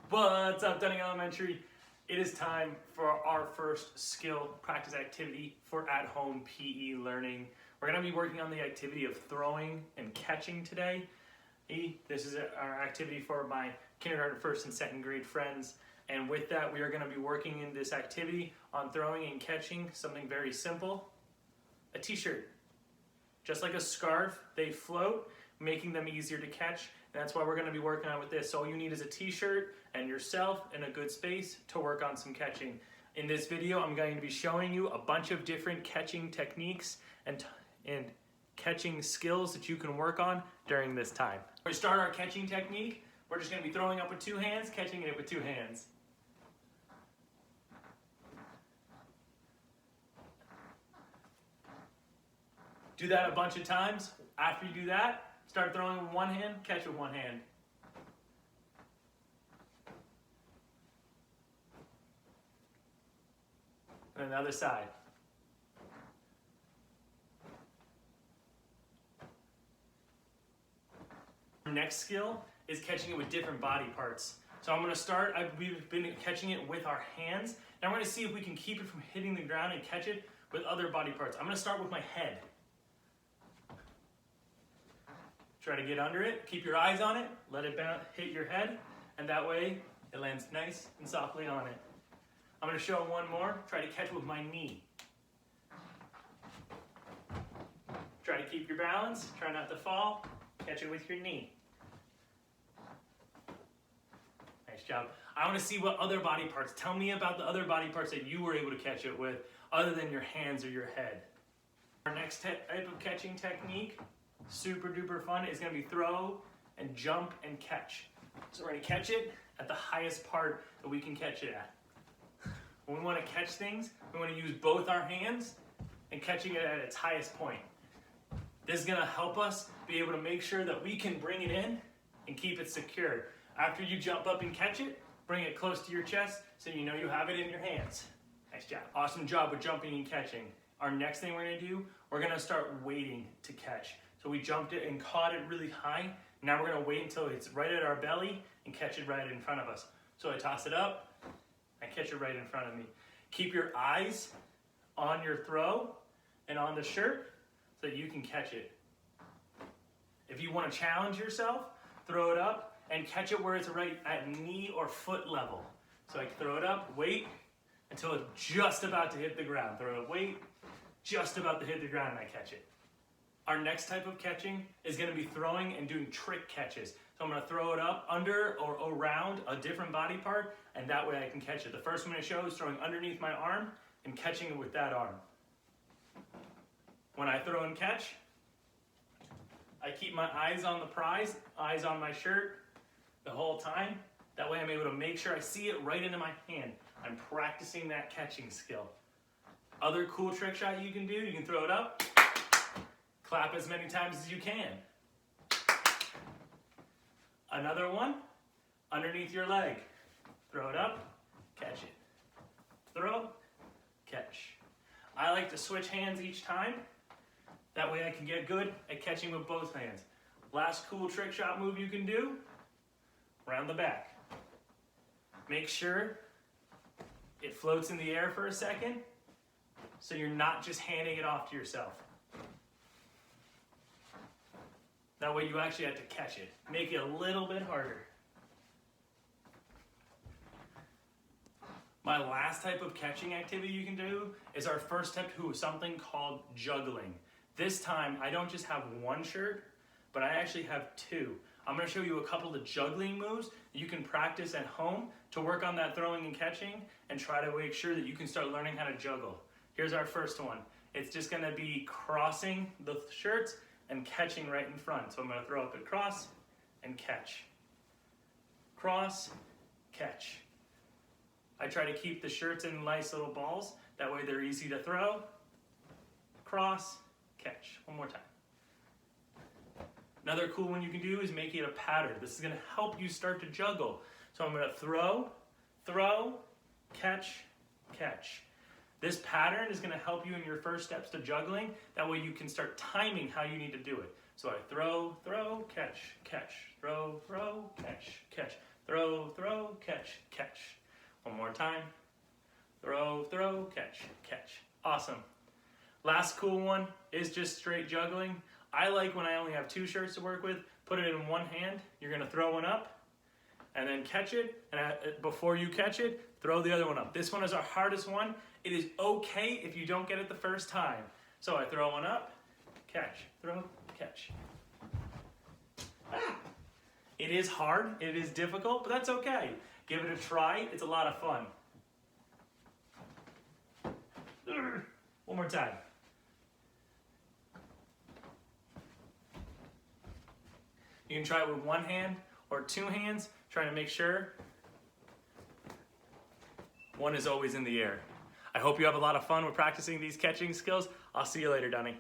What's up, Dunning Elementary? It is time for our first skill practice activity for at-home PE learning. We're going to be working on the activity of throwing and catching today. This is our activity for my kindergarten, first and second grade friends. And with that, we are going to be working in this activity on throwing and catching something very simple, a t-shirt. Just like a scarf, they float, making them easier to catch. And that's what we're going to be working on with this. So all you need is a t-shirt and yourself and a good space to work on some catching. In this video, I'm going to be showing you a bunch of different catching techniques and catching skills that you can work on during this time. To start our catching technique, we're just going to be throwing up with two hands, catching it with two hands. Do that a bunch of times. After you do that, start throwing with one hand, catch with one hand. And the other side. Our next skill is catching it with different body parts. So I'm going to start, we've been catching it with our hands. Now we're going to see if we can keep it from hitting the ground and catch it with other body parts. I'm going to start with my head. Try to get under it, keep your eyes on it, let it hit your head, and that way it lands nice and softly on it. I'm going to show one more. Try to catch with my knee. Try to keep your balance, try not to fall, catch it with your knee. Nice job. I want to see what other body parts, tell me about the other body parts that you were able to catch it with other than your hands or your head. Our next type of catching technique, super duper fun, is going to be throw and jump and catch. So we're going to catch it at the highest part that we can catch it at. When we want to catch things, we want to use both our hands and catching it at its highest point. This is going to help us be able to make sure that we can bring it in and keep it secure. After you jump up and catch it, bring it close to your chest so you know you have it in your hands. Nice job. Awesome job with jumping and catching. Our next thing we're going to do, we're going to start waiting to catch. So we jumped it and caught it really high. Now we're going to wait until it's right at our belly and catch it right in front of us. So I toss it up, I catch it right in front of me. Keep your eyes on your throw and on the shirt so that you can catch it. If you want to challenge yourself, throw it up and catch it where it's right at knee or foot level. So I throw it up, wait until it's just about to hit the ground. Throw it, wait, just about to hit the ground, and I catch it. Our next type of catching is going to be throwing and doing trick catches. So I'm going to throw it up under or around a different body part, and that way I can catch it. The first one I show is throwing underneath my arm and catching it with that arm. When I throw and catch, I keep my eyes on the prize, eyes on my shirt the whole time. That way I'm able to make sure I see it right into my hand. I'm practicing that catching skill. Other cool trick shot you can do, you can throw it up, clap as many times as you can. Another one, underneath your leg. Throw it up, catch it. Throw, catch. I like to switch hands each time. That way I can get good at catching with both hands. Last cool trick shot move you can do, round the back. Make sure it floats in the air for a second so you're not just handing it off to yourself. That way you actually have to catch it. Make it a little bit harder. My last type of catching activity you can do is our first step to something called juggling. This time, I don't just have one shirt, but I actually have two. I'm going to show you a couple of juggling moves that you can practice at home to work on that throwing and catching and try to make sure that you can start learning how to juggle. Here's our first one. It's just going to be crossing the shirts and catching right in front. So I'm going to throw up and cross and catch. Cross, catch. I try to keep the shirts in nice little balls. That way they're easy to throw. Cross, catch. One more time. Another cool one you can do is make it a pattern. This is going to help you start to juggle. So I'm going to throw, catch, catch. This pattern is going to help you in your first steps to juggling. That way you can start timing how you need to do it. So I throw, catch, catch, throw, catch, catch, throw, throw, catch, catch. One more time. Throw, throw, catch, catch. Awesome. Last cool one is just straight juggling. I like when I only have 2 shirts to work with, put it in one hand. You're gonna throw one up and then catch it. And before you catch it, throw the other one up. This one is our hardest one. It is okay if you don't get it the first time. So I throw one up, catch, throw, catch. Ah. It is hard, it is difficult, but that's okay. Give it a try, it's a lot of fun. One more time. You can try it with one hand or 2 hands, trying to make sure one is always in the air. I hope you have a lot of fun with practicing these catching skills. I'll see you later, Dunny.